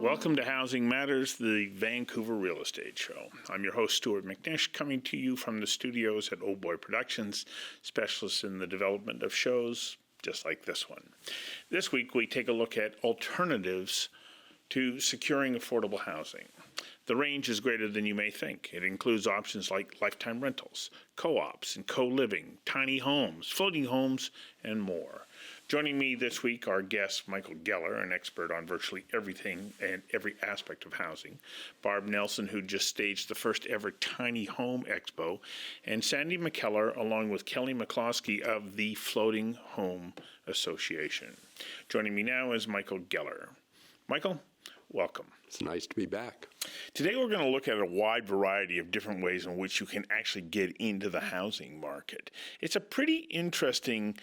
Welcome to Housing Matters, the Vancouver Real Estate Show. I'm your host, Stuart McNish, coming to you from the studios at Oh Boy Productions, specialists in the development of shows just like this one. This week, we take a look at alternatives to securing affordable housing. The range is greater than you may think. It includes options like lifetime rentals, co-ops and co-living, tiny homes, floating homes, and more. Joining me this week are guest Michael Geller, an expert on virtually everything and every aspect of housing, Barb Nelson, who just staged the first ever Tiny Home Expo, and Sandy McKellar, along with Kelly McCloskey of the Floating Home Association. Joining me now is Michael Geller. Michael, welcome. It's nice to be back. Today we're going to look at a wide variety of different ways in which you can actually get into the housing market. It's a pretty interesting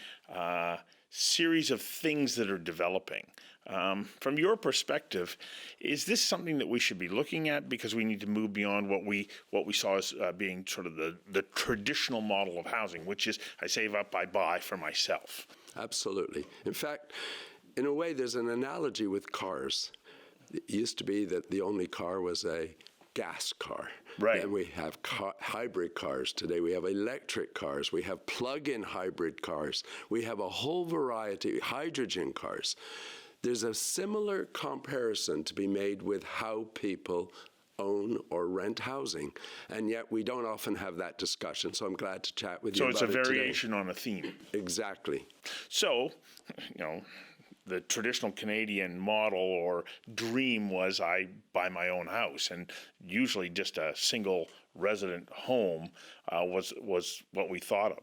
series of things that are developing. From your perspective, is this something that we should be looking at because we need to move beyond what we saw as being sort of the traditional model of housing, which is I save up, I buy for myself? Absolutely. In fact, in a way, there's an analogy with cars. It used to be that the only car was a gas car. Right. And we have hybrid cars today. We have electric cars. We have plug-in hybrid cars. We have a whole variety, hydrogen cars. There's a similar comparison to be made with how people own or rent housing. And yet we don't often have that discussion. So I'm glad to chat with you about it today. So it's a variation on a theme. Exactly. So, the traditional Canadian model or dream was I buy my own house, and usually just a single resident home was what we thought of.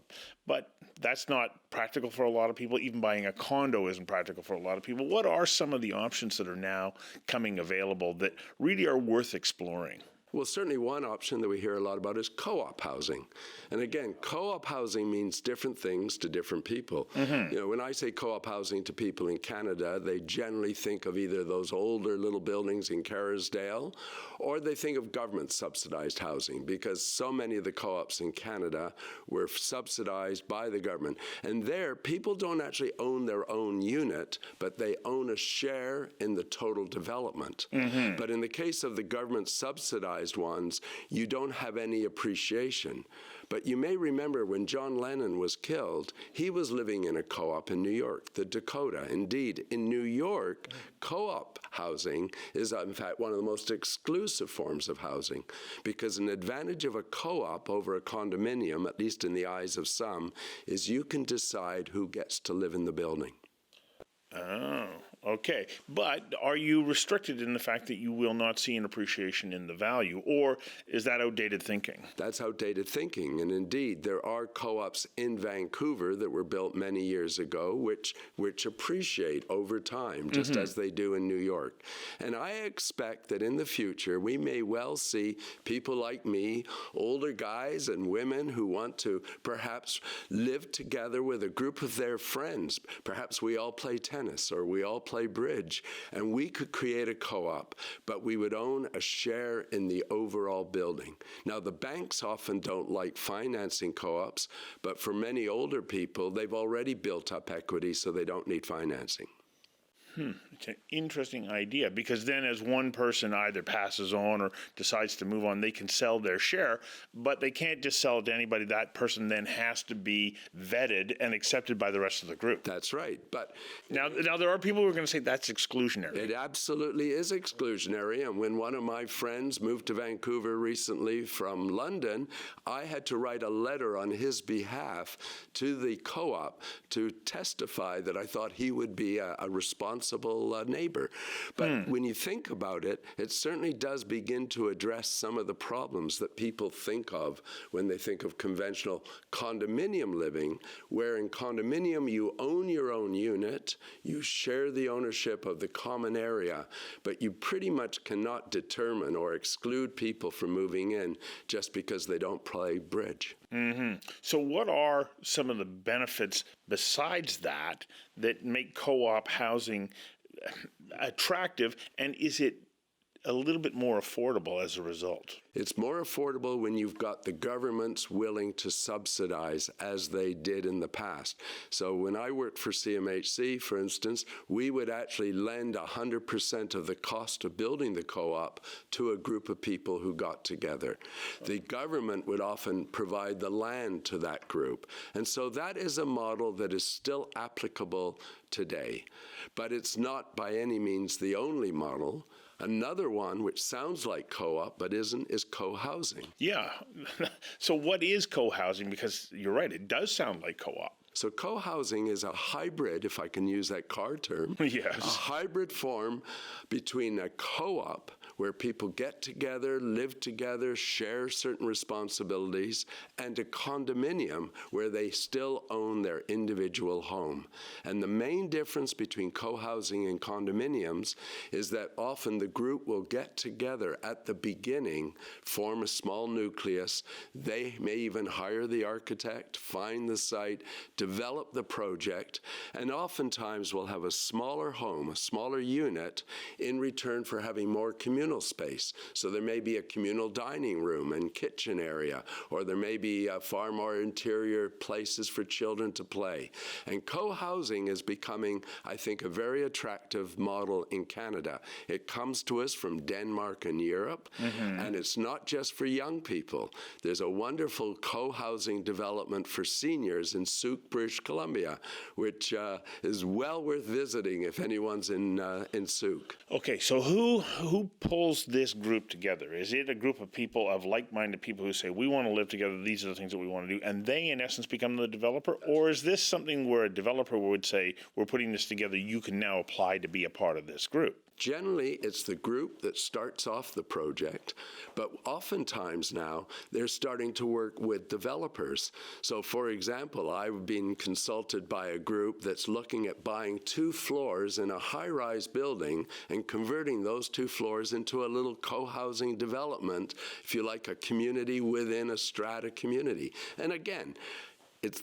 But that's not practical for a lot of people. Even buying a condo isn't practical for a lot of people. What are some of the options that are now coming available that really are worth exploring? Well, certainly one option that we hear a lot about is co-op housing. And again, co-op housing means different things to different people. Mm-hmm. When I say co-op housing to people in Canada, they generally think of either those older little buildings in Kerrisdale, or they think of government subsidized housing, because so many of the co-ops in Canada were subsidized by the government. And there, people don't actually own their own unit, but they own a share in the total development. Mm-hmm. But in the case of the government subsidized ones, you don't have any appreciation. But you may remember when John Lennon was killed, he was living in a co-op in New York, the Dakota. Indeed, in New York, co-op housing is, in fact, one of the most exclusive forms of housing, because an advantage of a co-op over a condominium, at least in the eyes of some, is you can decide who gets to live in the building. Oh, okay. But are you restricted in the fact that you will not see an appreciation in the value, or is that outdated thinking? That's outdated thinking. And indeed, there are co-ops in Vancouver that were built many years ago, which appreciate over time, just mm-hmm. as they do in New York. And I expect that in the future, we may well see people like me, older guys and women who want to perhaps live together with a group of their friends. Perhaps we all play tennis, or we all play bridge, and we could create a co-op, but we would own a share in the overall building. Now, the banks often don't like financing co-ops, but for many older people, they've already built up equity, so they don't need financing. It's an interesting idea, because then as one person either passes on or decides to move on, they can sell their share, but they can't just sell it to anybody. That person then has to be vetted and accepted by the rest of the group. That's right. But now there are people who are going to say that's exclusionary. It absolutely is exclusionary. And when one of my friends moved to Vancouver recently from London, I had to write a letter on his behalf to the co-op to testify that I thought he would be a responsible neighbor. But when you think about it, it certainly does begin to address some of the problems that people think of when they think of conventional condominium living, where in condominium you own your own unit, you share the ownership of the common area, but you pretty much cannot determine or exclude people from moving in just because they don't play bridge. Mm-hmm. So what are some of the benefits besides that make co-op housing attractive, and is it a little bit more affordable as a result? It's more affordable when you've got the governments willing to subsidize as they did in the past. So when I worked for CMHC, for instance, we would actually lend 100% of the cost of building the co-op to a group of people who got together. The government would often provide the land to that group. And so that is a model that is still applicable today. But it's not by any means the only model. Another one, which sounds like co-op but isn't, is co-housing. Yeah. So what is co-housing? Because you're right, it does sound like co-op. So co-housing is a hybrid, if I can use that car term, Yes. a hybrid form between a co-op, where people get together, live together, share certain responsibilities, and a condominium where they still own their individual home. And the main difference between co-housing and condominiums is that often the group will get together at the beginning, form a small nucleus. They may even hire the architect, find the site, develop the project, and oftentimes will have a smaller home, a smaller unit, in return for having more communal space. So there may be a communal dining room and kitchen area, or there may be far more interior places for children to play. And co-housing is becoming, I think, a very attractive model in Canada. It comes to us from Denmark and Europe, and it's not just for young people. There's a wonderful co-housing development for seniors in Souk, British Columbia, which is well worth visiting if anyone's in Souk. Okay, so who pulls this group together? Is it a group of people, of like-minded people who say, we want to live together, these are the things that we want to do, and they, in essence, become the developer? Or is this something where a developer would say, we're putting this together, you can now apply to be a part of this group? Generally, it's the group that starts off the project, but oftentimes now they're starting to work with developers. So, for example, I've been consulted by a group that's looking at buying 2 floors in a high-rise building and converting those 2 floors into a little co-housing development, if you like, a community within a strata community. And again,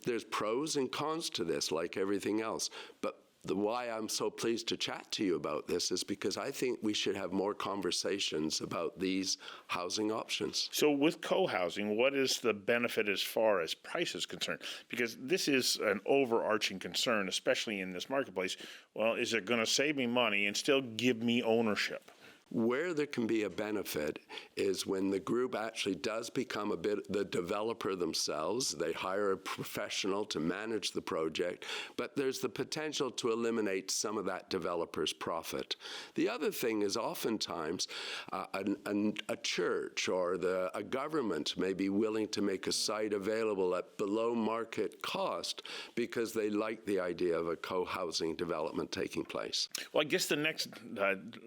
there's pros and cons to this, like everything else. But why I'm so pleased to chat to you about this is because I think we should have more conversations about these housing options. So with co-housing, what is the benefit as far as price is concerned? Because this is an overarching concern, especially in this marketplace. Well, is it going to save me money and still give me ownership? Where there can be a benefit is when the group actually does become a bit the developer themselves. They hire a professional to manage the project, but there's the potential to eliminate some of that developer's profit. The other thing is oftentimes a church or a government may be willing to make a site available at below market cost because they like the idea of a co-housing development taking place. Well, I guess the next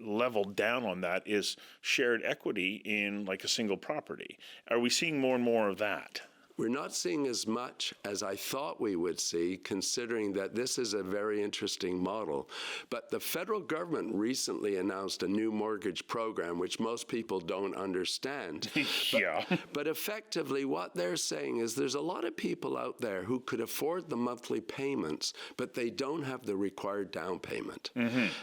level down on that is shared equity in like a single property. Are we seeing more and more of that? We're not seeing as much as I thought we would see, considering that this is a very interesting model. But the federal government recently announced a new mortgage program, which most people don't understand. Yeah. But effectively, what they're saying is there's a lot of people out there who could afford the monthly payments, but they don't have the required down payment.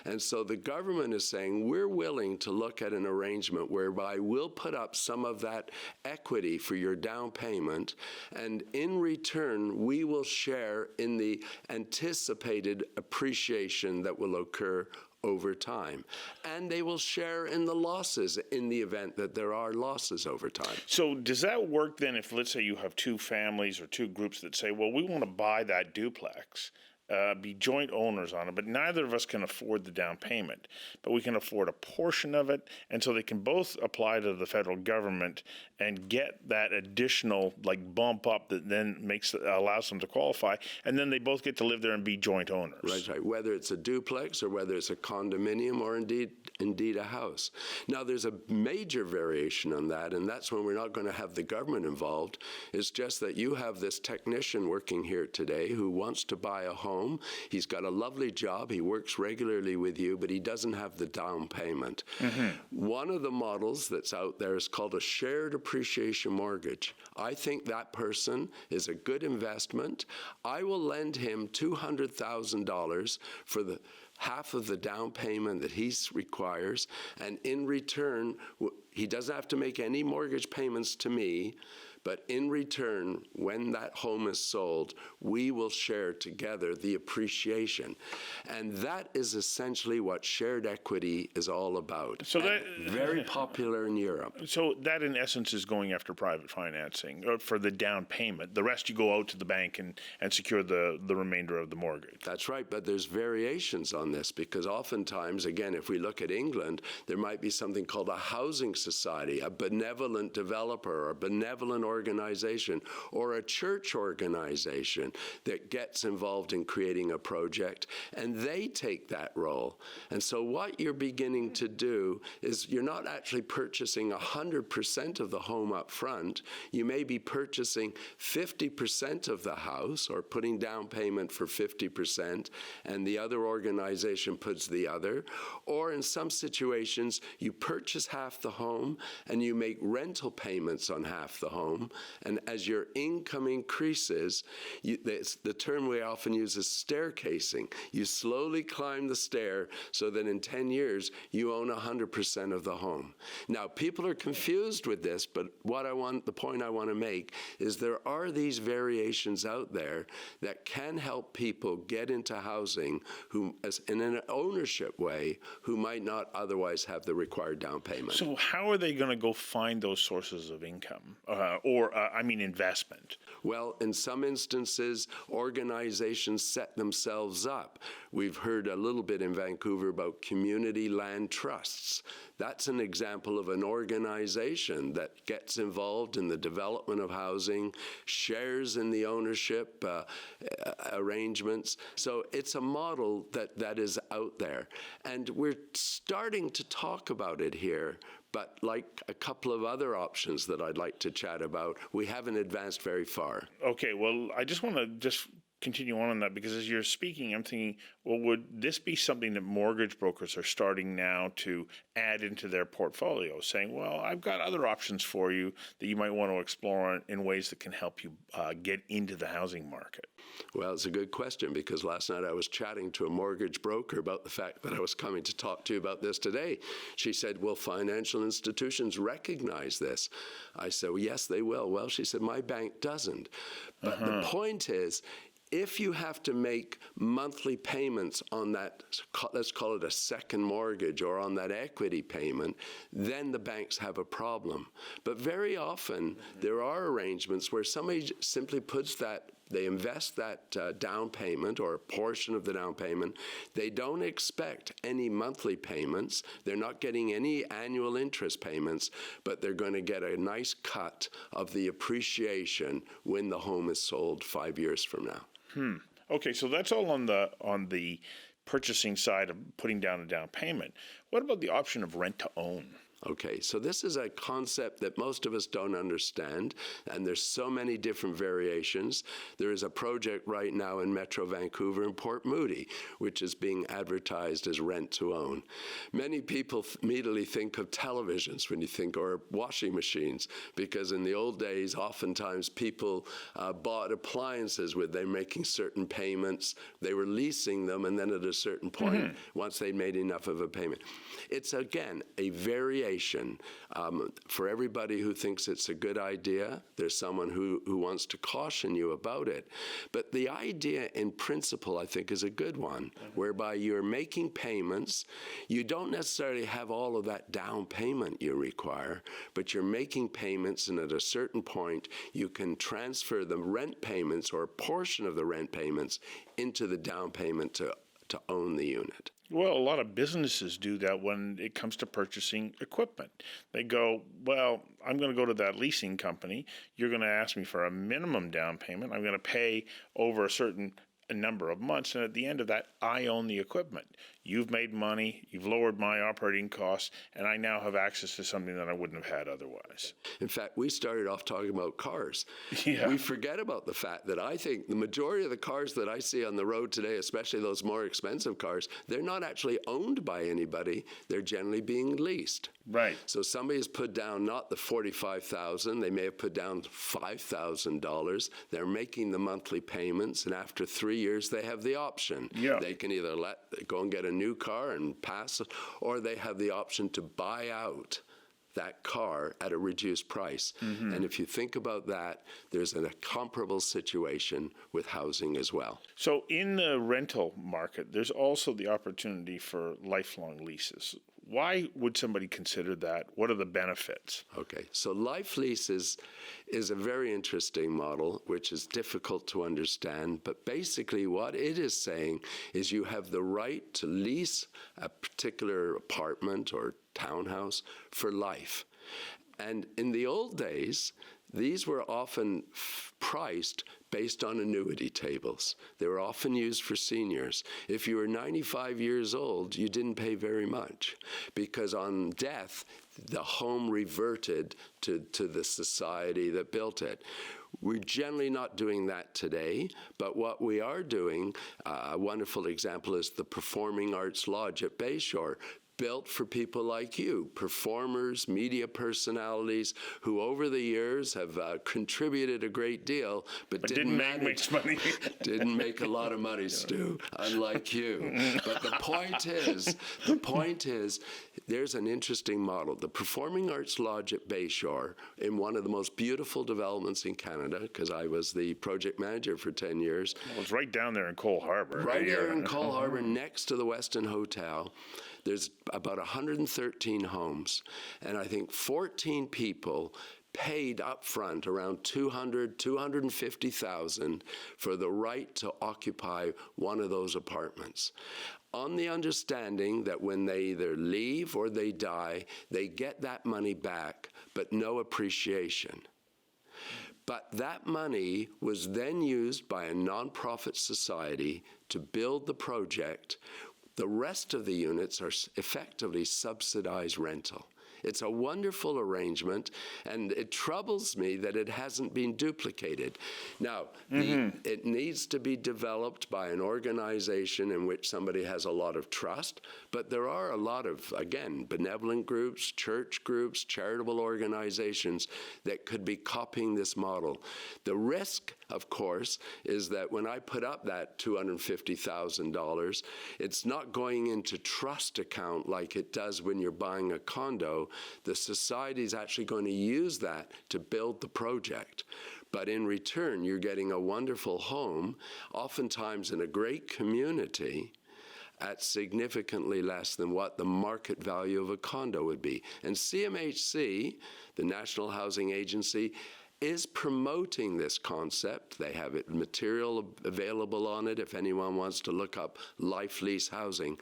And so the government is saying, we're willing to look at an arrangement whereby we'll put up some of that equity for your down payment, and in return, we will share in the anticipated appreciation that will occur over time. And they will share in the losses in the event that there are losses over time. So does that work then if, let's say, you have 2 families or 2 groups that say, well, we want to buy that duplex, be joint owners on it, but neither of us can afford the down payment, but we can afford a portion of it, and so they can both apply to the federal government and get that additional like bump up that then allows them to qualify, and then they both get to live there and be joint owners. Right. Whether it's a duplex or whether it's a condominium or indeed a house. Now, there's a major variation on that, and that's when we're not going to have the government involved. It's just that you have this technician working here today who wants to buy a home. He's got a lovely job. He works regularly with you, but he doesn't have the down payment. One of the models that's out there is called a shared appreciation mortgage. I think that person is a good investment. I will lend him $200,000 for the half of the down payment that he requires, and in return, he doesn't have to make any mortgage payments to me, but in return, when that home is sold, we will share together the appreciation. And that is essentially what shared equity is all about. So that very popular in Europe. So that, in essence, is going after private financing for the down payment. The rest you go out to the bank and secure the remainder of the mortgage. That's right, but there's variations on this because oftentimes, again, if we look at England, there might be something called a housing society, a benevolent developer, or a benevolent organization, or a church organization that gets involved in creating a project, and they take that role. And so what you're beginning to do is you're not actually purchasing 100% of the home up front. You may be purchasing 50% of the house or putting down payment for 50%, and the other organization puts the other. Or in some situations, you purchase half the home and you make rental payments on half the home. And as your income increases, the term we often use is staircasing. You slowly climb the stair so that in 10 years, you own 100% of the home. Now, people are confused with this, but the point I want to make is there are these variations out there that can help people get into housing in an ownership way who might not otherwise have the required down payment. So how are they going to go find those sources of income investment? Well, in some instances, organizations set themselves up. We've heard a little bit in Vancouver about community land trusts. That's an example of an organization that gets involved in the development of housing, shares in the ownership arrangements. So it's a model that is out there. And we're starting to talk about it here. But like a couple of other options that I'd like to chat about, we haven't advanced very far. Okay, well, I just want to continue on that because as you're speaking, I'm thinking, well, would this be something that mortgage brokers are starting now to add into their portfolio, saying, well, I've got other options for you that you might want to explore in ways that can help you get into the housing market? Well, it's a good question because last night I was chatting to a mortgage broker about the fact that I was coming to talk to you about this today. She said, will financial institutions recognize this? I said, well, yes, they will. Well, she said, my bank doesn't. But the point is, if you have to make monthly payments on that, let's call it a second mortgage, or on that equity payment, then the banks have a problem. But very often, there are arrangements where somebody simply puts that, they invest that down payment or a portion of the down payment. They don't expect any monthly payments. They're not getting any annual interest payments, but they're going to get a nice cut of the appreciation when the home is sold 5 years from now. Okay, so that's all on the purchasing side of putting down a down payment. What about the option of rent to own? Okay, so this is a concept that most of us don't understand, and there's so many different variations. There is a project right now in Metro Vancouver and Port Moody, which is being advertised as rent to own. Many people immediately think of televisions when you think, or washing machines, because in the old days, oftentimes people bought appliances with them making certain payments. They were leasing them, and then at a certain point, once they made enough of a payment. It's, again, a variation. For everybody who thinks it's a good idea, there's someone who wants to caution you about it. But the idea in principle, I think, is a good one, whereby you're making payments. You don't necessarily have all of that down payment you require, but you're making payments, and at a certain point, you can transfer the rent payments or a portion of the rent payments into the down payment to own the unit. Well, a lot of businesses do that when it comes to purchasing equipment. They go, well, I'm going to go to that leasing company. You're going to ask me for a minimum down payment. I'm going to pay over a certain number of months, and at the end of that, I own the equipment. You've made money, you've lowered my operating costs, and I now have access to something that I wouldn't have had otherwise. In fact, we started off talking about cars. Yeah. We forget about the fact that I think the majority of the cars that I see on the road today, especially those more expensive cars, they're not actually owned by anybody. They're generally being leased. Right. So somebody has put down not the $45,000, they may have put down $5,000. They're making the monthly payments, and after 3 years, they have the option. Yeah. They can either go and get a new car and pass it, or they have the option to buy out that car at a reduced price. And if you think about that, there's a comparable situation with housing as well. So in the rental market, there's also the opportunity for lifelong leases. Why would somebody consider that? What are the benefits? Okay, so life leases is a very interesting model, which is difficult to understand. But basically what it is saying is you have the right to lease a particular apartment or townhouse for life. And in the old days, these were often priced based on annuity tables. They were often used for seniors. If you were 95 years old, you didn't pay very much, because on death, the home reverted to the society that built it. We're generally not doing that today, but what we are doing, a wonderful example is the Performing Arts Lodge at Bayshore, built for people like you, performers, media personalities, who over the years have contributed a great deal, but didn't make much money. Didn't make a lot of money, Stu, unlike you. But the point is, there's an interesting model. The Performing Arts Lodge at Bayshore, in one of the most beautiful developments in Canada, because I was the project manager for 10 years. Well, it's right down there in Cole Harbour. Right there in Cole Harbour, next to the Westin Hotel. There's about 113 homes, and I think 14 people paid up front around $250,000 for the right to occupy one of those apartments, on the understanding that when they either leave or they die, they get that money back, but no appreciation. But that money was then used by a nonprofit society to build the project. The rest of the units are effectively subsidized rental. It's a wonderful arrangement, and it troubles me that it hasn't been duplicated. Now, it needs to be developed by an organization in which somebody has a lot of trust, but there are a lot of, again, benevolent groups, church groups, charitable organizations that could be copying this model. The risk, of course, is that when I put up that $250,000, it's not going into trust account like it does when you're buying a condo. The society is actually going to use that to build the project. But in return, you're getting a wonderful home, oftentimes in a great community, at significantly less than what the market value of a condo would be. And CMHC, the National Housing Agency, is promoting this concept. They have material available on it if anyone wants to look up life lease housing.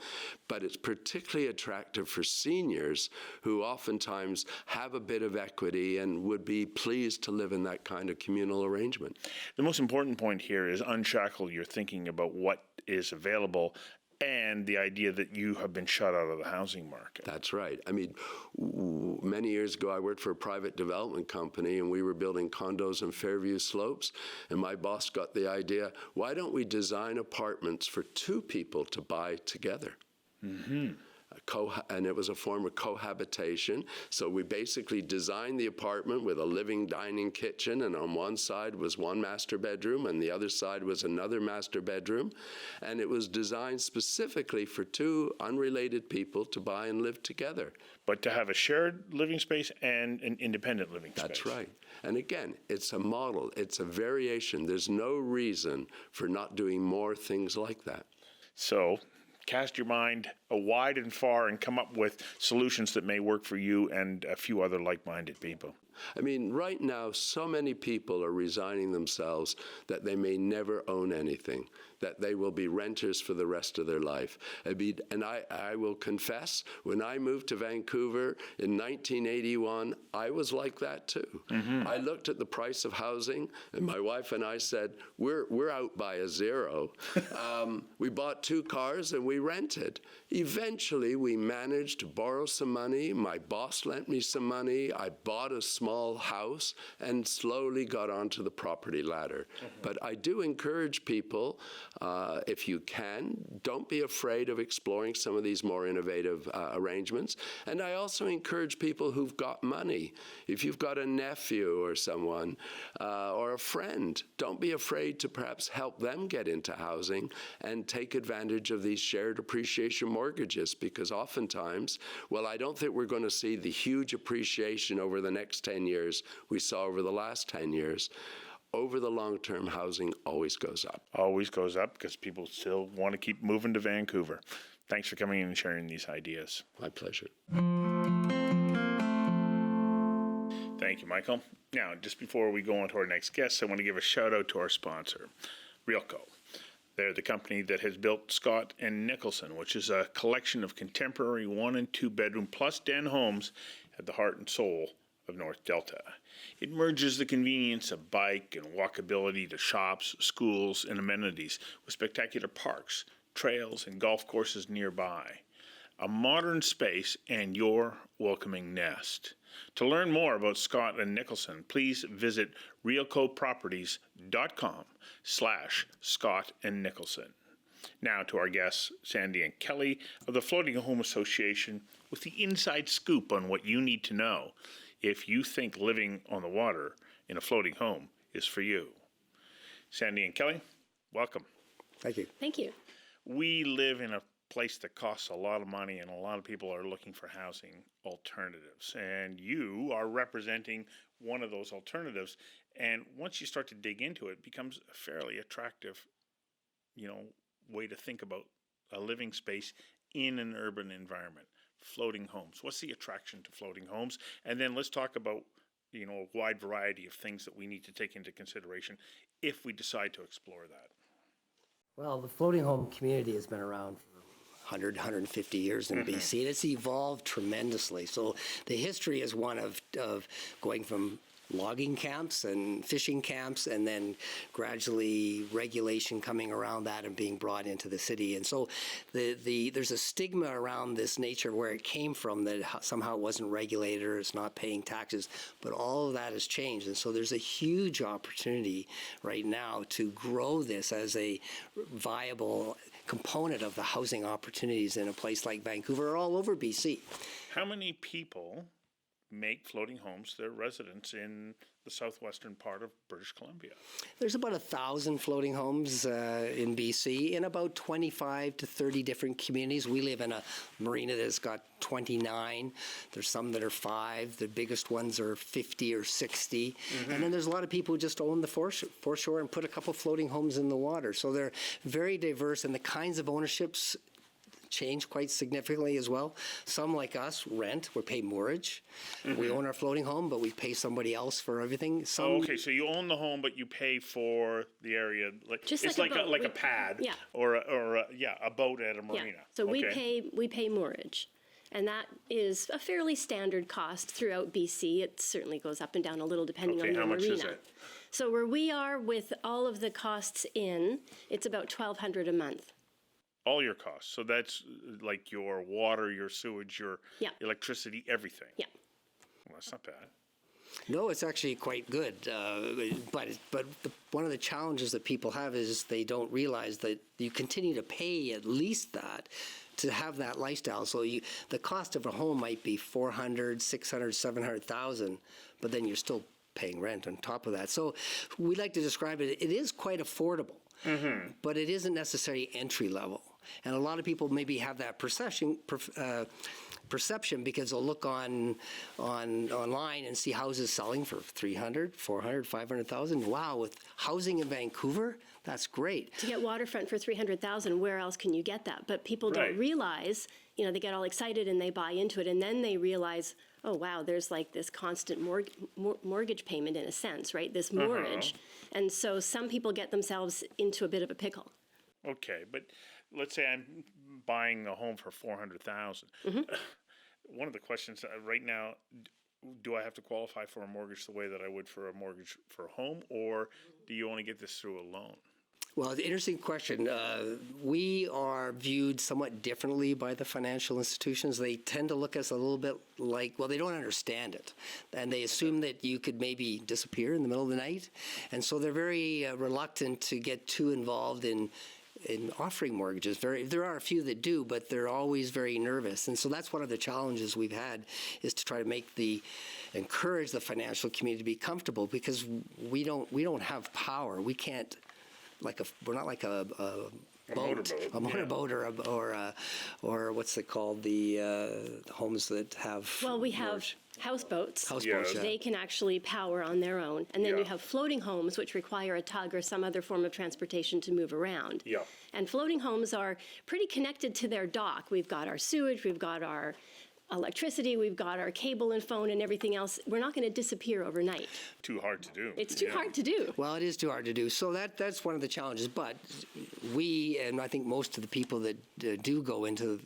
But it's particularly attractive for seniors who oftentimes have a bit of equity and would be pleased to live in that kind of communal arrangement. The most important point here is unshackle your thinking about what is available and the idea that you have been shut out of the housing market. That's right. I mean, many years ago, I worked for a private development company, and we were building condos in Fairview Slopes, and my boss got the idea, why don't we design apartments for two people to buy together? And it was a form of cohabitation. So we basically designed the apartment with a living, dining, kitchen, and on one side was one master bedroom, and the other side was another master bedroom. And it was designed specifically for two unrelated people to buy and live together. But to have a shared living space and an independent living space. That's right. And again, it's a model. It's a variation. There's no reason for not doing more things like that. So cast your mind wide and far and come up with solutions that may work for you and a few other like-minded people. I mean, right now, so many people are resigning themselves that they may never own anything, that they will be renters for the rest of their life. And I will confess, when I moved to Vancouver in 1981, I was like that too. I looked at the price of housing, and my wife and I said, we're out by a zero. We bought 2 cars and we rented. Eventually, we managed to borrow some money. My boss lent me some money. I bought a small small house and slowly got onto the property ladder. But I do encourage people, if you can, don't be afraid of exploring some of these more innovative arrangements. And I also encourage people who've got money. If you've got a nephew or someone or a friend, don't be afraid to perhaps help them get into housing and take advantage of these shared appreciation mortgages, because oftentimes, well, I don't think we're going to see the huge appreciation over the next 10 years we saw over the last 10 years. Over the long term, housing always goes up. Always goes up because people still want to keep moving to Vancouver. Thanks for coming in and sharing these ideas. My pleasure. Thank you, Michael. Now, just before we go on to our next guest, I want to give a shout out to our sponsor, Realco. They're the company that has built Scott and Nicholson, which is a collection of contemporary 1 and 2 bedroom plus den homes at the heart and soul of North Delta. It merges the convenience of bike and walkability to shops, schools, and amenities with spectacular parks, trails, and golf courses nearby. A modern space and your welcoming nest. To learn more about Scott and Nicholson, please visit realcoproperties.com/Scott and Nicholson. Now to our guests, Sandy and Kelly of the Floating Home Association, with the inside scoop on what you need to know if you think living on the water in a floating home is for you. Sandy and Kelly, welcome. Thank you. Thank you. We live in a place that costs a lot of money, and a lot of people are looking for housing alternatives. And you are representing one of those alternatives. And once you start to dig into it, it becomes a fairly attractive, way to think about a living space in an urban environment. Floating homes. What's the attraction to floating homes? And then let's talk about, a wide variety of things that we need to take into consideration if we decide to explore that. Well, the floating home community has been around for 100, 150 years in BC, and it's evolved tremendously. So the history is one of going from logging camps and fishing camps, and then gradually regulation coming around that and being brought into the city. And so there's a stigma around this nature where it came from, that somehow it wasn't regulated or it's not paying taxes, but all of that has changed. And so there's a huge opportunity right now to grow this as a viable component of the housing opportunities in a place like Vancouver or all over BC. How many people make floating homes their residence in the southwestern part of British Columbia? There's about 1,000 floating homes in BC in about 25 to 30 different communities. We live in a marina that's got 29. There's some that are 5. The biggest ones are 50 or 60. And then there's a lot of people who just own the foreshore and put a couple floating homes in the water. So they're very diverse, and the kinds of ownerships change quite significantly as well. Some, like us, rent. We pay mortgage. We own our floating home, but we pay somebody else for everything. Okay, so you own the home, but you pay for the area. Just it's like a boat. like a pad, Yeah. or a boat at a marina. Yeah. So we pay mortgage, and that is a fairly standard cost throughout BC. It certainly goes up and down a little depending on your how much marina. is it? So where we are with all of the costs in, it's about $1,200 a month. All your costs. So that's like your water, your sewage, your Yeah. electricity, everything. Yeah. Well, that's not bad. No, it's actually quite good. One of the challenges that people have is they don't realize that you continue to pay at least that to have that lifestyle. So the cost of a home might be $400,000, $600,000, $700,000, but then you're still paying rent on top of that. So we like to describe it. It is quite affordable, but it isn't necessarily entry level. And a lot of people maybe have that perception because they'll look online and see houses selling for $300,000, $400,000, $500,000. Wow, with housing in Vancouver, that's great. To get waterfront for $300,000, where else can you get that? But people Right. don't realize, they get all excited and they buy into it, and then they realize, oh wow, there's like this constant mortgage payment in a sense, right? This mortgage. And so some people get themselves into a bit of a pickle. Okay, but let's say I'm buying a home for $400,000. One of the questions right now, do I have to qualify for a mortgage the way that I would for a mortgage for a home, or do you only get this through a loan? Well, it's an interesting question. We are viewed somewhat differently by the financial institutions. They tend to look at us a little bit like, well, they don't understand it. And they assume that you could maybe disappear in the middle of the night. And so they're very reluctant to get too involved in offering mortgages. There are a few that do, but they're always very nervous. And so that's one of the challenges we've had, is to try to encourage the financial community to be comfortable, because we don't have power. We can't, we're not like a motorboat or what's it called, the homes that have. Well, we have houseboats. Houseboats, yeah. They can actually power on their own. And then you have floating homes, which require a tug or some other form of transportation to move around. Yeah. And floating homes are pretty connected to their dock. We've got our sewage, we've got our electricity, we've got our cable and phone and everything else. We're not going to disappear overnight. Too hard to do. It's too hard to do. Well, it is too hard to do. So that's one of the challenges. But we, and I think most of the people that do go into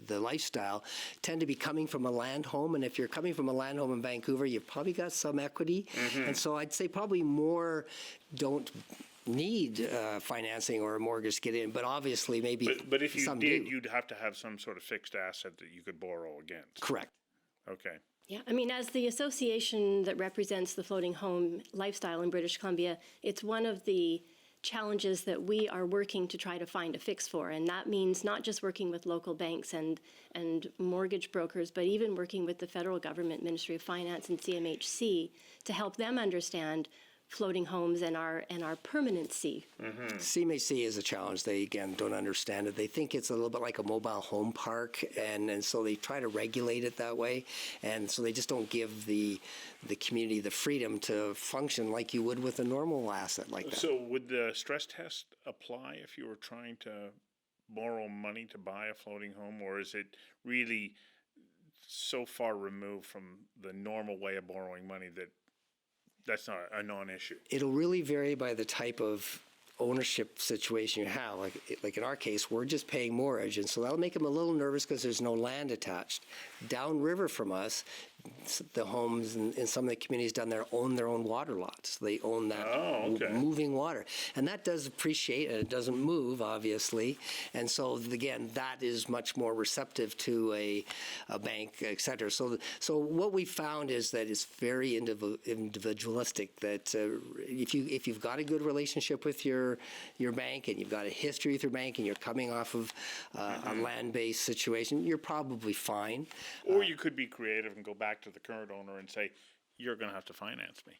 the lifestyle, tend to be coming from a land home. And if you're coming from a land home in Vancouver, you've probably got some equity. And so I'd say probably more don't need financing or a mortgage to get in, but obviously maybe But if you some did, do. you'd have to have some sort of fixed asset that you could borrow against. Correct. Okay. Yeah, I mean, as the association that represents the floating home lifestyle in British Columbia, it's one of the challenges that we are working to try to find a fix for. And that means not just working with local banks and mortgage brokers, but even working with the federal government, Ministry of Finance and CMHC, to help them understand floating homes and our permanency. CMHC is a challenge. They, again, don't understand it. They think it's a little bit like a mobile home park, and so they try to regulate it that way. And so they just don't give the community the freedom to function like you would with a normal asset like that. So would the stress test apply if you were trying to borrow money to buy a floating home, or is it really so far removed from the normal way of borrowing money that that's not a non-issue? It'll really vary by the type of ownership situation you have. Like in our case, we're just paying mortgage, and so that'll make them a little nervous because there's no land attached. Downriver from us, the homes in some of the communities down there own their own water lots. They own that moving water. And that does appreciate, and it doesn't move, obviously. And so, again, that is much more receptive to a bank, et cetera. So what we found is that it's very individualistic, that if you've got a good relationship with your bank, and you've got a history with your bank, and you're coming off of a land-based situation, you're probably fine. Or you could be creative and go back to the current owner and say, you're going to have to finance me,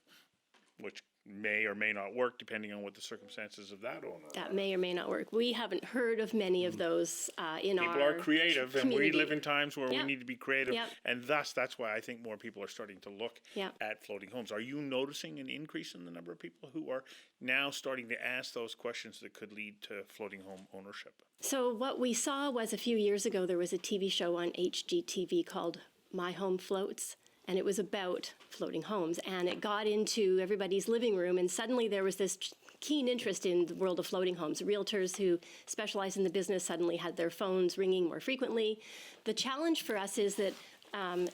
which may or may not work depending on what the circumstances of that owner are. That may or may not work. We haven't heard of many of those in our People are creative, and we live in times where we Yep. need to be creative, Yep. and that's why I think more people are starting to look Yep. at floating homes. Are you noticing an increase in the number of people who are now starting to ask those questions that could lead to floating home ownership? So what we saw was a few years ago, there was a TV show on HGTV called My Home Floats, and it was about floating homes, and it got into everybody's living room, and suddenly there was this keen interest in the world of floating homes. Realtors who specialize in the business suddenly had their phones ringing more frequently. The challenge for us is that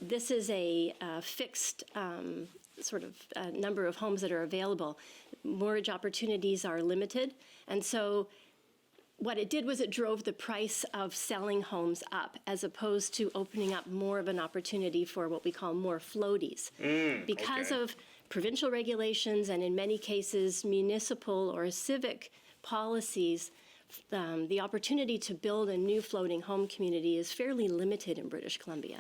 this is a fixed sort of number of homes that are available. Mortgage opportunities are limited, and so what it did was it drove the price of selling homes up, as opposed to opening up more of an opportunity for what we call more floaties. Because of provincial regulations, and in many cases municipal or civic policies, the opportunity to build a new floating home community is fairly limited in British Columbia.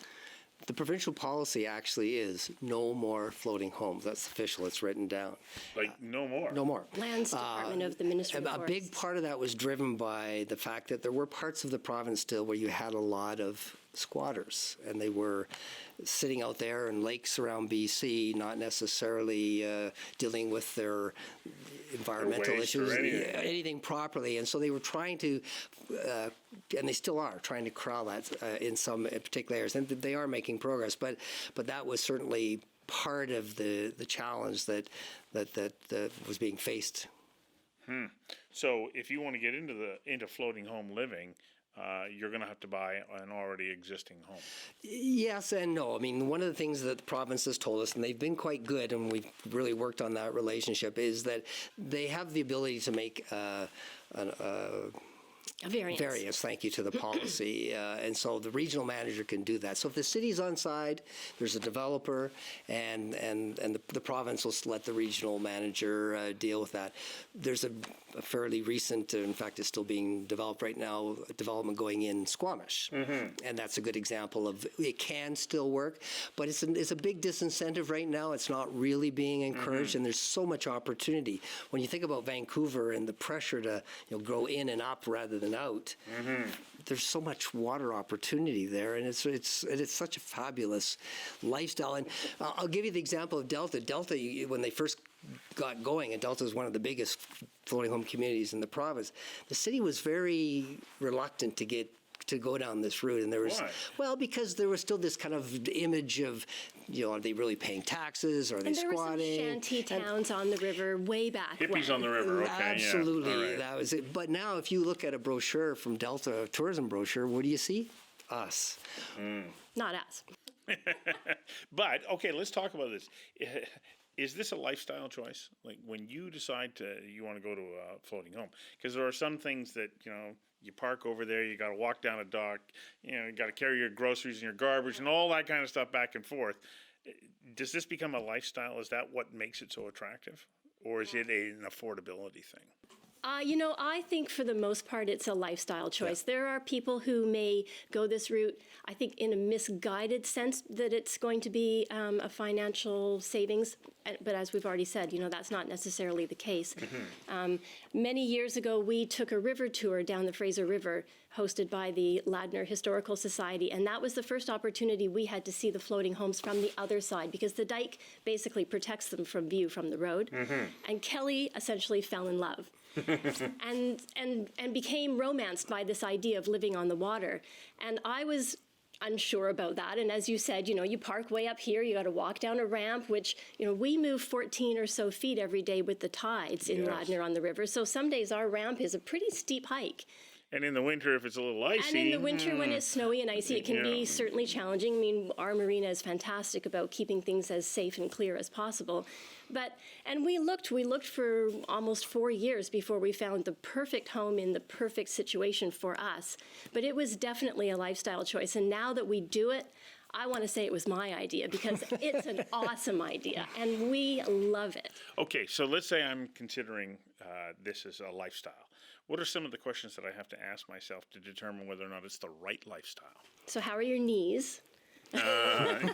The provincial policy actually is no more floating homes. That's official. It's written down. Like, no more. No more. Lands Department of the Ministry of A Forests. big part of that was driven by the fact that there were parts of the province still where you had a lot of squatters, and they were sitting out there in lakes around BC, not necessarily dealing with their environmental waste or issues, anything. properly. And so they were trying to, and they still are, trying to corral that in some particular areas. And they are making progress, but that was certainly part of the challenge that was being faced. So if you want to get into floating home living, you're going to have to buy an already existing home. Yes and no. I mean, one of the things that the province has told us, and they've been quite good, and we've really worked on that relationship, is that they have the ability to make A variance. variance, thank you, to the policy. And so the regional manager can do that. So if the city's on side, there's a developer, and the province will let the regional manager deal with that. There's a fairly recent, in fact, it's still being developed right now, development going in Squamish. And that's a good example of it can still work, but it's a big disincentive right now. It's not really being encouraged, and there's so much opportunity. When you think about Vancouver and the pressure to grow in and up rather than out, there's so much water opportunity there, and it's such a fabulous lifestyle. And I'll give you the example of Delta. Delta, when they first got going, and Delta is one of the biggest floating home communities in the province, the city was very reluctant to go down this route. And there was, well, because there was still this kind of image of, are they really paying taxes? Are they squatting? And there were some shanty towns on the river way back Hippies when. on the river, okay, Absolutely, yeah. All right. that was it. But now if you look at a brochure from Delta, a tourism brochure, what do you see? Us. Not us. But, okay, let's talk about this. Is this a lifestyle choice? Like when you decide you want to go to a floating home? Because there are some things that, you park over there, you got to walk down a dock, you got to carry your groceries and your garbage and all that kind of stuff back and forth. Does this become a lifestyle? Is that what makes it so attractive? Or is it an affordability thing? I think for the most part, it's a lifestyle choice. Yeah. There are people who may go this route, I think, in a misguided sense that it's going to be a financial savings. But as we've already said, that's not necessarily the case. Many years ago, we took a river tour down the Fraser River, hosted by the Ladner Historical Society. And that was the first opportunity we had to see the floating homes from the other side, because the dike basically protects them from view from the road. And Kelly essentially fell in love. and became romanced by this idea of living on the water. And I was unsure about that. And as you said, you park way up here, you got to walk down a ramp, which, we move 14 or so feet every day with the tides in Ladner on the river. So some days our ramp is a pretty steep hike. And in the winter, if it's a little icy. And in the winter, when it's snowy and icy, it can be certainly challenging. I mean, our marina is fantastic about keeping things as safe and clear as possible. And we looked for almost 4 years before we found the perfect home in the perfect situation for us. But it was definitely a lifestyle choice. And now that we do it, I want to say it was my idea, because it's an awesome idea, and we love it. Okay, so let's say I'm considering this as a lifestyle. What are some of the questions that I have to ask myself to determine whether or not it's the right lifestyle? So how are your knees? And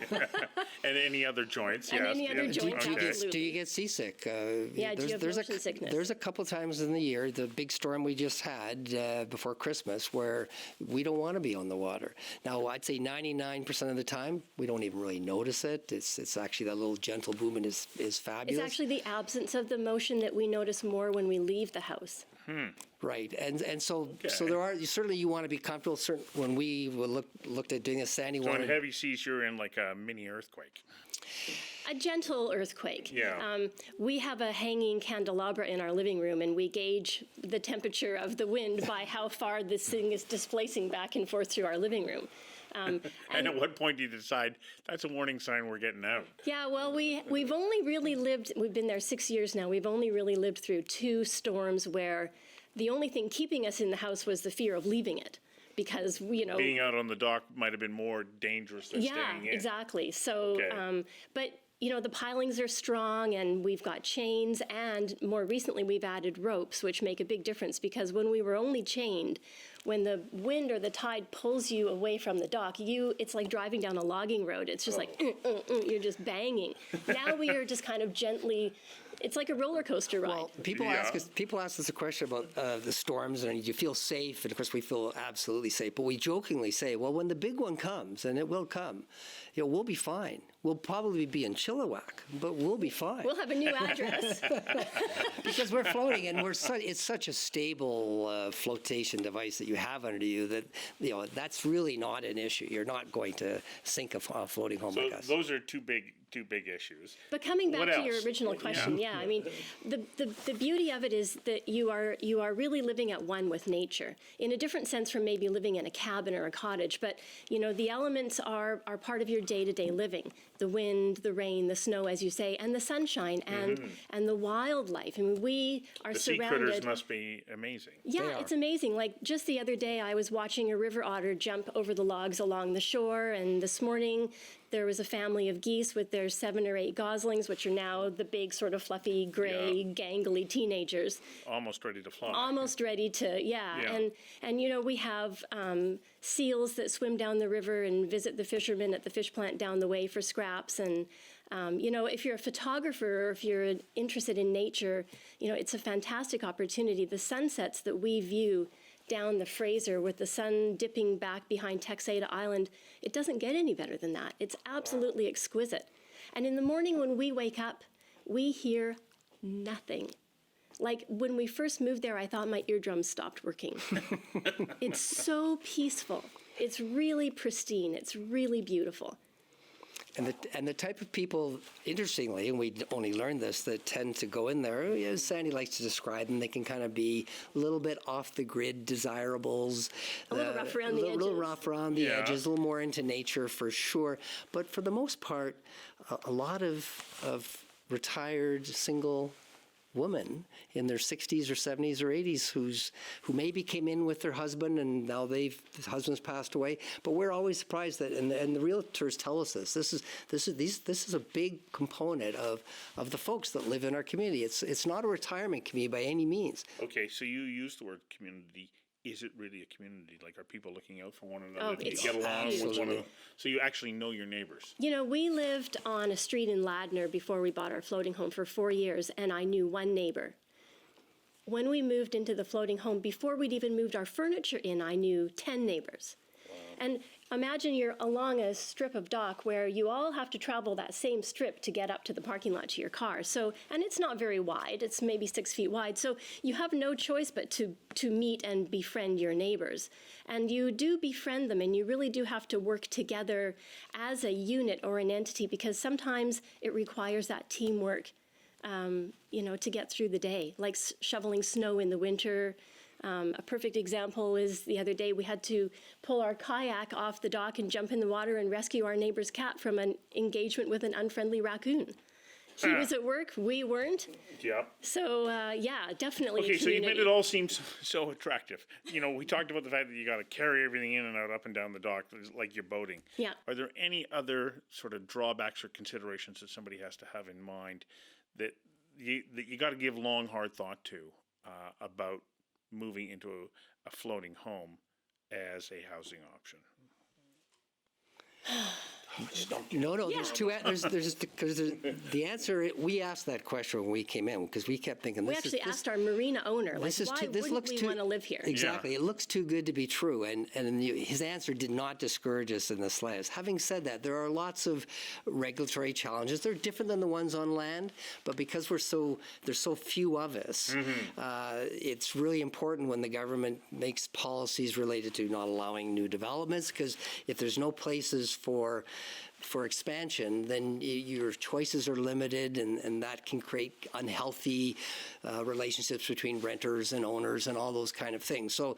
any other joints, and yes. any other joints, absolutely. Do you get seasick? Do you have motion sickness? There's a couple times in the year, the big storm we just had before Christmas, where we don't want to be on the water. Now, I'd say 99% of the time, we don't even really notice it. It's actually that little gentle movement is fabulous. It's actually the absence of the motion that we notice more when we leave the house. Right, and so there are certainly you want to be comfortable. When we looked at doing this, Sandy So wanted in heavy seas, you're in like a mini earthquake. A gentle earthquake. Yeah. We have a hanging candelabra in our living room, and we gauge the temperature of the wind by how far this thing is displacing back and forth through our living room. And at what point do you decide that's a warning sign we're getting out? Yeah, well, we've only really we've been there 6 years now. We've only really lived through 2 storms where the only thing keeping us in the house was the fear of leaving it. Because, being out on the dock might have been more dangerous than staying in. Yeah, exactly. So, but, the pilings are strong, and we've got chains, and more recently we've added ropes, which make a big difference, because when we were only chained, when the wind or the tide pulls you away from the dock, it's like driving down a logging road. It's just like, you're just banging. Now we are just kind of gently, it's like a roller coaster ride. Well, people ask us a question about the storms, and do you feel safe? And of course, we feel absolutely safe. But we jokingly say, well, when the big one comes, and it will come, we'll be fine. We'll probably be in Chilliwack, but we'll be fine. We'll have a new address. Because we're floating, and it's such a stable flotation device that you have under you that that's really not an issue. You're not going to sink a floating home like us. Those are two big issues. But coming back to your original question, Yeah, I mean, the beauty of it is that you are really living at one with nature in a different sense from maybe living in a cabin or a cottage. But the elements are part of your day-to-day living: the wind, the rain, the snow, as you say, and the sunshine, and the wildlife. I mean, we are The sea surrounded. critters must be amazing. Yeah, it's amazing. Like just the other day, I was watching a river otter jump over the logs along the shore, and this morning there was a family of geese with their 7 or 8 goslings, which are now the big sort of fluffy, gray, gangly teenagers. Almost ready to fly. Almost ready to, Yeah. And we have seals that swim down the river and visit the fishermen at the fish plant down the way for scraps. And, if you're a photographer or if you're interested in nature, it's a fantastic opportunity. The sunsets that we view down the Fraser with the sun dipping back behind Texada Island, it doesn't get any better than that. It's absolutely exquisite. And in the morning when we wake up, we hear nothing. Like when we first moved there, I thought my eardrums stopped working. It's so peaceful. It's really pristine. It's really beautiful. And the type of people, interestingly, and we only learned this, that tend to go in there, as Sandy likes to describe them, they can kind of be a little bit off the grid desirables. A little rough around the edges. A little rough around the edges, a little more into nature for sure. But for the most part, a lot of retired single women in their 60s or 70s or 80s who maybe came in with their husband and now the husband's passed away. But we're always surprised that, and the realtors tell us this is a big component of the folks that live in our community. It's not a retirement community by any means. Okay, so you use the word community. Is it really a community? Like, are people looking out for one another? Oh, Do you it's get along with one absolutely. another? So you actually know your neighbors. We lived on a street in Ladner before we bought our floating home for 4 years, and I knew one neighbor. When we moved into the floating home, before we'd even moved our furniture in, I knew 10 neighbors. And imagine you're along a strip of dock where you all have to travel that same strip to get up to the parking lot to your car. So, and it's not very wide, it's maybe 6 feet wide. So you have no choice but to meet and befriend your neighbors. And you do befriend them, and you really do have to work together as a unit or an entity, because sometimes it requires that teamwork, to get through the day, like shoveling snow in the winter. A perfect example is the other day we had to pull our kayak off the dock and jump in the water and rescue our neighbor's cat from an engagement with an unfriendly raccoon. He was at work, we weren't. Yeah. So, definitely. Okay, a so you made community. it all seem so attractive. We talked about the fact that you got to carry everything in and out, up and down the dock, like you're boating. Yeah. Are there any other sort of drawbacks or considerations that somebody has to have in mind that you got to give long, hard thought to about moving into a floating home as a housing option? No, there's two. There's because the answer. We asked that question when we came in because we kept thinking. We actually asked our marina owner, why wouldn't we want to live here? Exactly. It looks too good to be true. And his answer did not discourage us in the slightest. Having said that, there are lots of regulatory challenges. They're different than the ones on land, but because there's so few of us, it's really important when the government makes policies related to not allowing new developments, because if there's no places for expansion, then your choices are limited, and that can create unhealthy relationships between renters and owners and all those kind of things. So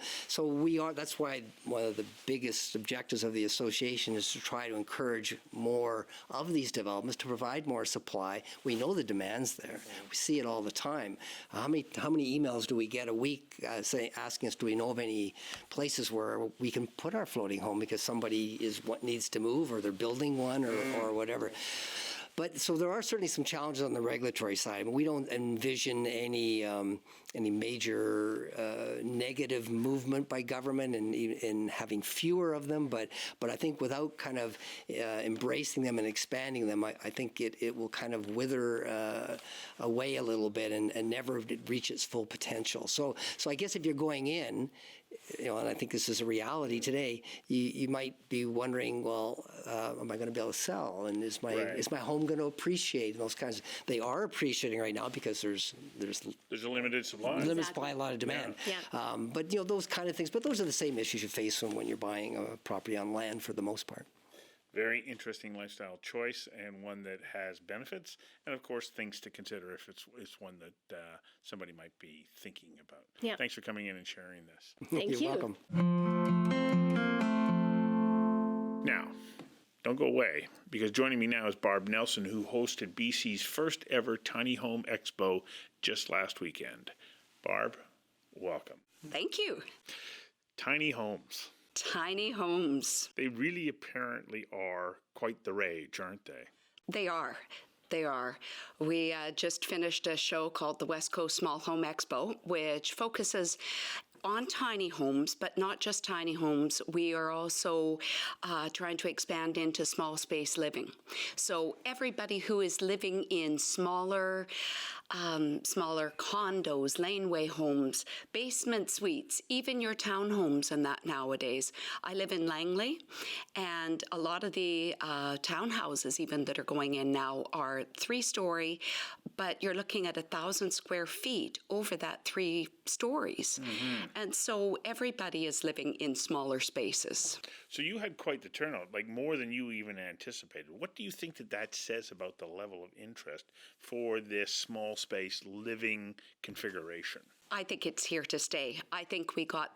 that's why one of the biggest objectives of the association is to try to encourage more of these developments to provide more supply. We know the demand's there. We see it all the time. How many emails do we get a week asking us, do we know of any places where we can put our floating home because somebody needs to move, or they're building one, or whatever. But so there are certainly some challenges on the regulatory side. We don't envision any major negative movement by government in having fewer of them. But I think without kind of embracing them and expanding them, I think it will kind of wither away a little bit and never reach its full potential. So I guess if you're going in, and I think this is a reality today, you might be wondering, well, am I going to be able to sell? And is my home going to appreciate? And those kinds. They are appreciating right now because there's a limited supply. Limited supply, a lot of demand. Yeah. But those kind of things. But those are the same issues you face when you're buying a property on land for the most part. Very interesting lifestyle choice, and one that has benefits, and of course things to consider if it's one that somebody might be thinking about. Yeah. Thanks for coming in and sharing this. Thank You're you. welcome. Now, don't go away, because joining me now is Barb Nelson, who hosted BC's first ever Tiny Home Expo just last weekend. Barb, welcome. Thank you. Tiny homes. Tiny homes. They really apparently are quite the rage, aren't they? They are. They are. We just finished a show called the West Coast Small Home Expo, which focuses on tiny homes, but not just tiny homes. We are also trying to expand into small space living. So everybody who is living in smaller condos, laneway homes, basement suites, even your townhomes and that nowadays. I live in Langley, and a lot of the townhouses even that are going in now are 3-story, but you're looking at 1,000 square feet over that 3 stories. Mm-hmm. And so everybody is living in smaller spaces. So you had quite the turnout, like more than you even anticipated. What do you think that says about the level of interest for this small space living configuration? I think it's here to stay. I think we got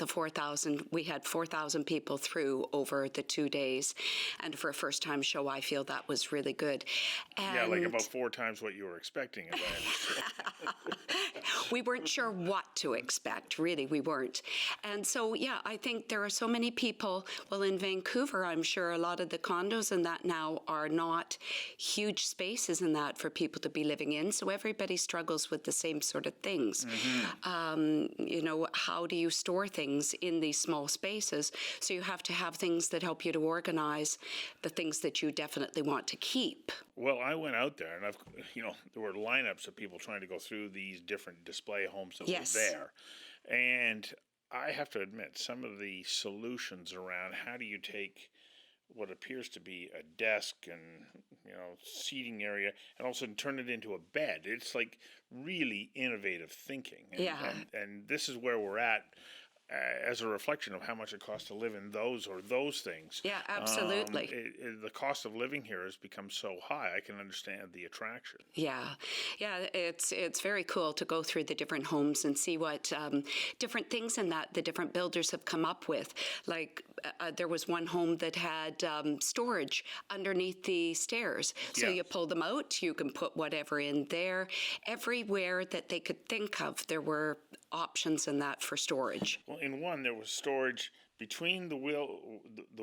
we had 4,000 people through over the 2 days. And for a first-time show, I feel that was really good. And yeah, like about 4 times what you were expecting. we weren't sure what to expect, really, we weren't. And so, yeah, I think there are so many people, well, in Vancouver, I'm sure a lot of the condos and that now are not huge spaces and that for people to be living in. So everybody struggles with the same sort of things. Mm-hmm. How do you store things in these small spaces? So you have to have things that help you to organize the things that you definitely want to keep. Well, I went out there, and there were lineups of people trying to go through these different display homes that Yes. were there. And I have to admit, some of the solutions around how do you take what appears to be a desk and seating area and also turn it into a bed. It's like really innovative thinking. And this is where we're at as a reflection of how much it costs to live in those things. Yeah, absolutely. The cost of living here has become so high, I can understand the attraction. Yeah, it's very cool to go through the different homes and see what different things in that the different builders have come up with. Like there was one home that had storage underneath the stairs. So you pull them out, you can put whatever in there. Everywhere that they could think of, there were options in that for storage. Well, in one, there was storage between the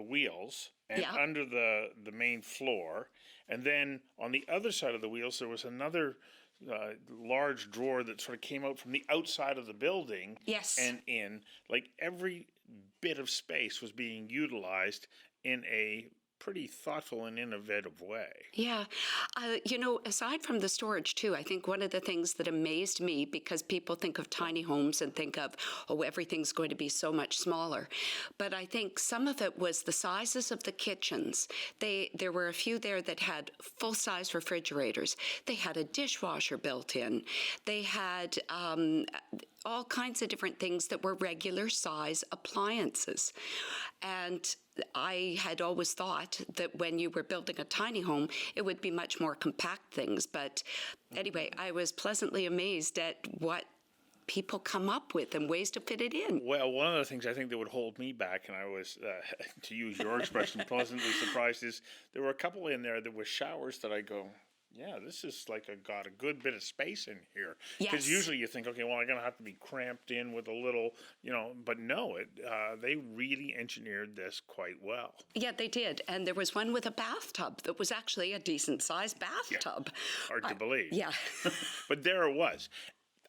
wheels and under the main floor. And then on the other side of the wheels, there was another large drawer that sort of came out from the outside of the building. Yes. And in. Like every bit of space was being utilized in a pretty thoughtful and innovative way. Yeah. Aside from the storage too, I think one of the things that amazed me, because people think of tiny homes and think of, everything's going to be so much smaller. But I think some of it was the sizes of the kitchens. There were a few there that had full-size refrigerators. They had a dishwasher built in. They had all kinds of different things that were regular size appliances. And I had always thought that when you were building a tiny home, it would be much more compact things. But anyway, I was pleasantly amazed at what people come up with and ways to fit it in. Well, one of the things I think that would hold me back, and I was, to use your expression, pleasantly surprised, is there were a couple in there that were showers that I go, yeah, this is got a good bit of space in here. Because usually you think, okay, well, I'm going to have to be cramped in with a little, but no, they really engineered this quite well. Yeah, they did. And there was one with a bathtub that was actually a decent-sized bathtub. Yeah. Hard to believe. Yeah. But there it was.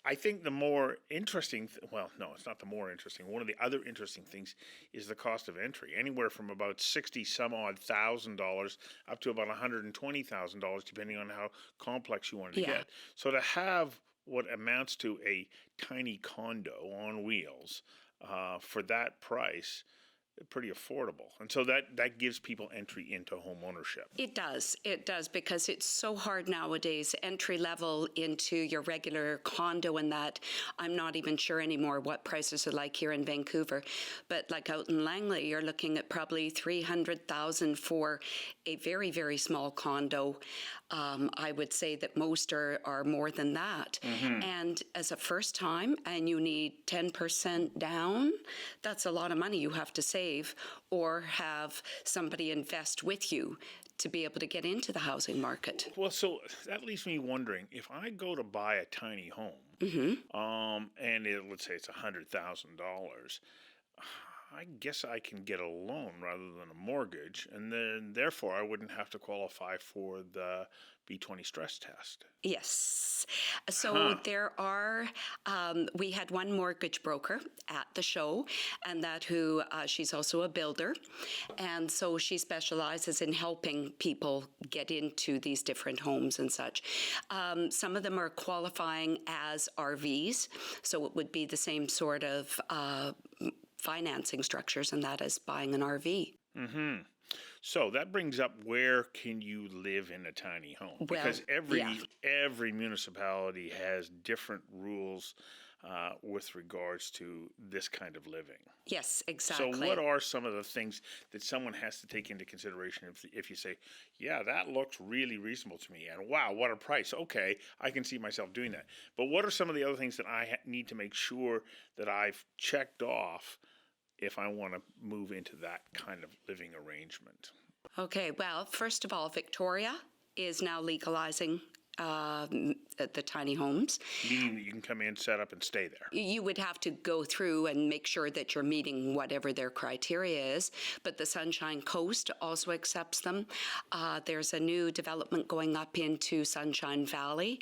I think the more interesting, it's not the more interesting. One of the other interesting things is the cost of entry, anywhere from about $60,000 up to about $120,000, depending on how complex you wanted to get. So to have what amounts to a tiny condo on wheels for that price, pretty affordable. And so that gives people entry into home ownership. It does, because it's so hard nowadays, entry level into your regular condo, and that I'm not even sure anymore what prices are like here in Vancouver. But like out in Langley, you're looking at probably $300,000 for a very, very small condo. I would say that most are more than that. And as a first time, and you need 10% down, that's a lot of money you have to save or have somebody invest with you to be able to get into the housing market. Well, so that leaves me wondering, if I go to buy a tiny home, and let's say it's $100,000, I guess I can get a loan rather than a mortgage, and then therefore I wouldn't have to qualify for the B20 stress test. Yes. So there are, we had one mortgage broker at the show, and she's also a builder. And so she specializes in helping people get into these different homes and such. Some of them are qualifying as RVs, so it would be the same sort of financing structures and that as buying an RV. So that brings up, where can you live in a tiny home? Because every municipality has different rules with regards to this kind of living. Yes, exactly. So what are some of the things that someone has to take into consideration if you say, yeah, that looks really reasonable to me, and wow, what a price. Okay, I can see myself doing that. But what are some of the other things that I need to make sure that I've checked off if I want to move into that kind of living arrangement? Okay, well, first of all, Victoria is now legalizing the tiny homes. Meaning that you can come in, set up, and stay there. You would have to go through and make sure that you're meeting whatever their criteria is, but the Sunshine Coast also accepts them. There's a new development going up into Sunshine Valley,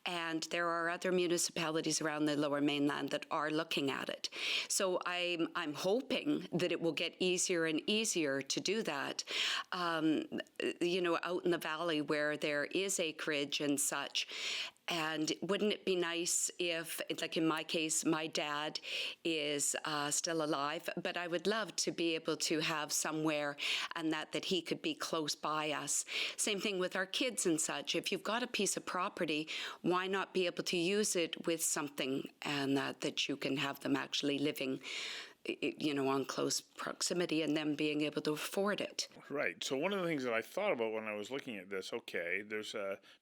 and there are other municipalities around the Lower Mainland that are looking at it. So I'm hoping that it will get easier and easier to do that. Out in the valley where there is acreage and such. And wouldn't it be nice if, like in my case, my dad is still alive, but I would love to be able to have somewhere and that he could be close by us. Same thing with our kids and such. If you've got a piece of property, why not be able to use it with something and that you can have them actually living on close proximity and them being able to afford it. Right. So one of the things that I thought about when I was looking at this, there's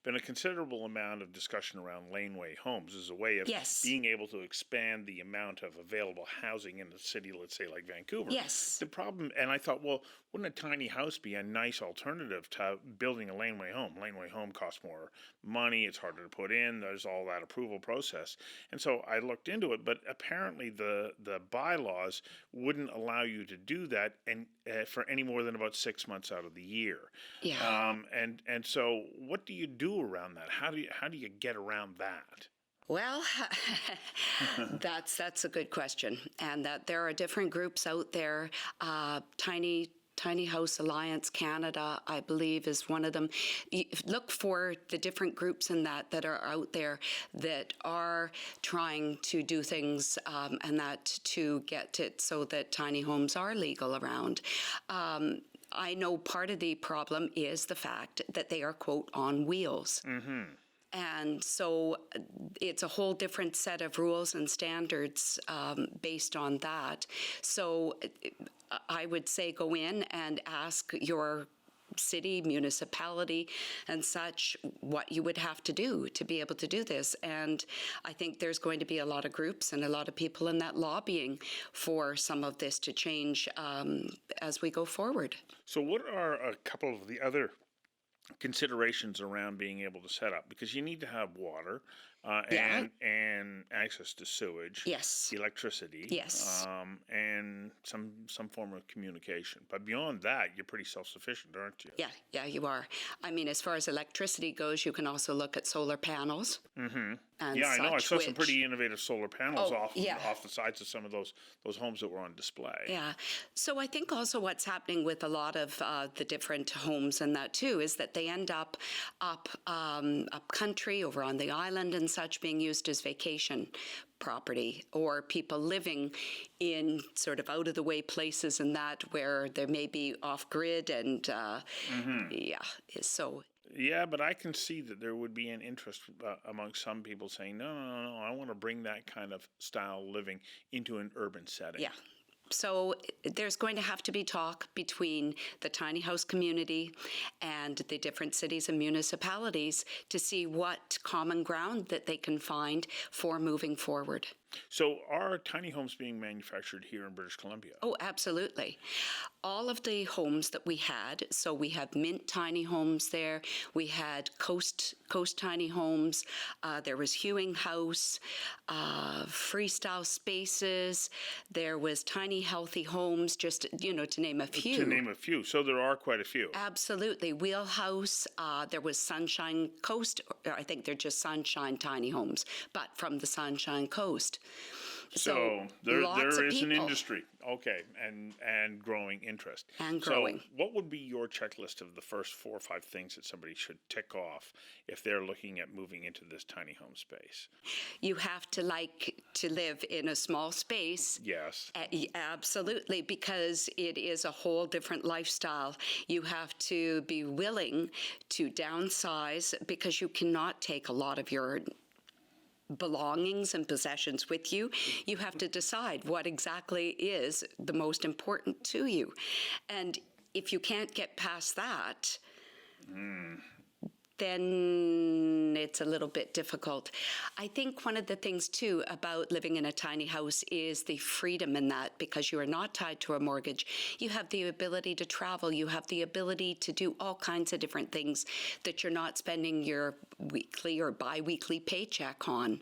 been a considerable amount of discussion around laneway homes as a way of being able to expand the amount of available housing in a city, let's say like Vancouver. Yes. The problem, and I thought, well, wouldn't a tiny house be a nice alternative to building a laneway home? Laneway home costs more money, it's harder to put in, there's all that approval process. And so I looked into it, but apparently the bylaws wouldn't allow you to do that and for any more than about 6 months out of the year. Yeah. And so what do you do around that? How do you get around that? Well, that's a good question, and that there are different groups out there. Tiny House Alliance Canada, I believe, is one of them. Look for the different groups in that are out there that are trying to do things and that to get it so that tiny homes are legal around. I know part of the problem is the fact that they are, quote, on wheels. Mm-hmm. And so it's a whole different set of rules and standards based on that. So I would say go in and ask your city, municipality, and such what you would have to do to be able to do this. And I think there's going to be a lot of groups and a lot of people in that lobbying for some of this to change as we go forward. So what are a couple of the other considerations around being able to set up? Because you need to have water and access to sewage, electricity, and some form of communication. But beyond that, you're pretty self-sufficient, aren't you? Yeah, you are. I mean, as far as electricity goes, you can also look at solar panels. Mm-hmm. and Yeah, I know. I such, saw some which- pretty innovative solar panels Oh, off yeah. off the sides of some of those homes that were on display. Yeah. So I think also what's happening with a lot of the different homes and that too is that they end up up country over on the island and such, being used as vacation property, or people living in sort of out of the way places and that where they may be off grid and yeah. So Yeah, but I can see that there would be an interest among some people saying, no, I want to bring that kind of style living into an urban setting. yeah. So there's going to have to be talk between the tiny house community and the different cities and municipalities to see what common ground that they can find for moving forward. So are tiny homes being manufactured here in British Columbia? Oh, absolutely. All of the homes that we had, so we have Mint tiny homes there, we had Coast tiny homes, there was Hewing House, Freestyle Spaces, there was Tiny Healthy Homes, just, to name a few. To name a few. So there are quite a few. Absolutely. Wheelhouse, there was Sunshine Coast, or I think they're just Sunshine Tiny Homes, but from the Sunshine Coast. So lots there of is an people. industry, okay, and growing interest. And growing. So what would be your checklist of the first 4 or 5 things that somebody should tick off if they're looking at moving into this tiny home space? You have to like to live in a small space. Yes. Absolutely, because it is a whole different lifestyle. You have to be willing to downsize because you cannot take a lot of your belongings and possessions with you. You have to decide what exactly is the most important to you. And if you can't get past that, then it's a little bit difficult. I think one of the things too about living in a tiny house is the freedom in that, because you are not tied to a mortgage. You have the ability to travel. You have the ability to do all kinds of different things that you're not spending your weekly or bi-weekly paycheck on.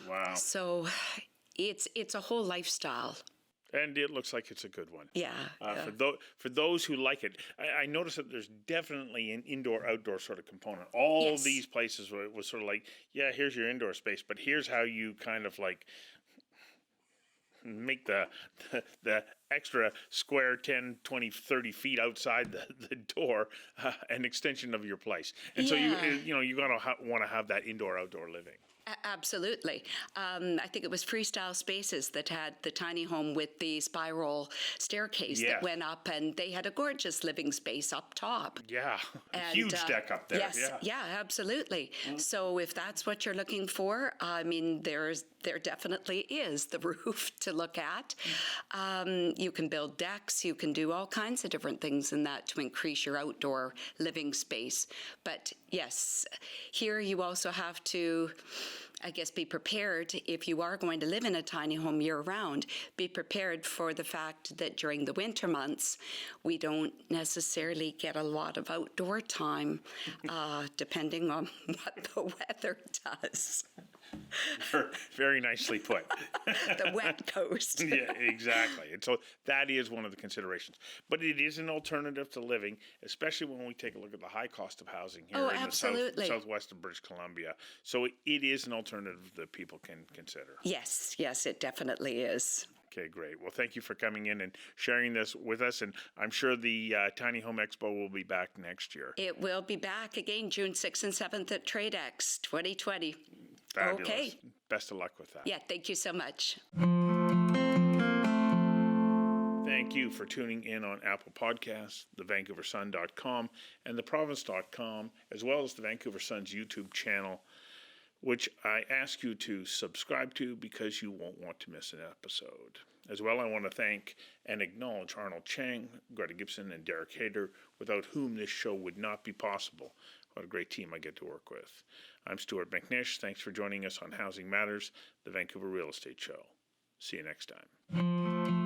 Wow. So it's a whole lifestyle. And it looks like it's a good one. Yeah. For those who like it, I noticed that there's definitely an indoor-outdoor sort of component. All Yes. these places was sort of like, yeah, here's your indoor space, but here's how you kind of like make the extra square 10, 20, 30 feet outside the door an extension of your place. And so Yeah. you gotta want to have that indoor-outdoor living. Absolutely. I think it was Freestyle Spaces that had the tiny home with the spiral staircase Yeah. that went up, and they had a gorgeous living space up top. Yeah, And, huge deck up there. Yes, yeah, absolutely. So if that's what you're looking for, I mean, there definitely is the roof to look at. You can build decks, you can do all kinds of different things in that to increase your outdoor living space. But yes, here you also have to, I guess, be prepared if you are going to live in a tiny home year-round. Be prepared for the fact that during the winter months, we don't necessarily get a lot of outdoor time, depending on what the weather does. Very nicely put. The wet coast. Yeah, exactly. And so that is one of the considerations. But it is an alternative to living, especially when we take a look at the high cost of housing here in absolutely. the southwest of British Columbia. So it is an alternative that people can consider. Yes, it definitely is. Okay, great. Well, thank you for coming in and sharing this with us. And I'm sure the Tiny Home Expo will be back next year. It will be back again June 6th and 7th at TradeX 2020. Fabulous. Okay. Best of luck with that. Yeah, thank you so much. Thank you for tuning in on Apple Podcasts, the VancouverSun.com, and the Province.com, as well as the Vancouver Sun's YouTube channel, which I ask you to subscribe to because you won't want to miss an episode. As well, I want to thank and acknowledge Arnold Chang, Greta Gibson, and Derek Hayter, without whom this show would not be possible. What a great team I get to work with. I'm Stuart McNish. Thanks for joining us on Housing Matters, the Vancouver Real Estate Show. See you next time.